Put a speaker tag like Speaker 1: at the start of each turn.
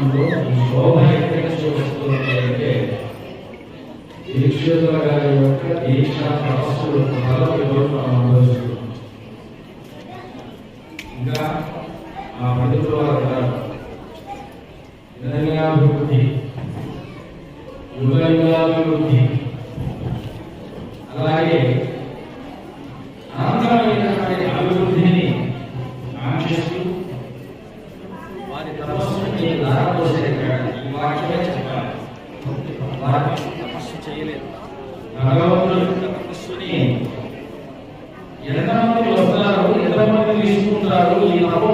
Speaker 1: కార్యక్రమంలో ఈ శోభ ఎక్కడ చూపిస్తుంది అంటే దీక్షితుల గారి యొక్క దీక్ష తపస్సులు ఫలం మనం అనుభవిస్తున్నాం. ఇంకా ఆ పండితుల వారు వినయాభివృద్ధి, యుగయుగాభివృద్ధి, అలాగే అనంతమైనటువంటి అభివృద్ధిని ఆశిస్తూ వారి తపస్సుని దారపోసేటాడు. ఈ వాక్యమే చెప్పాలి. తపస్సు చేయలేదు. భగవంతుడి యొక్క తపస్సుని ఎంతమంది వస్తారు, ఎంతమంది తీసుకుంటారు, ఈ తపో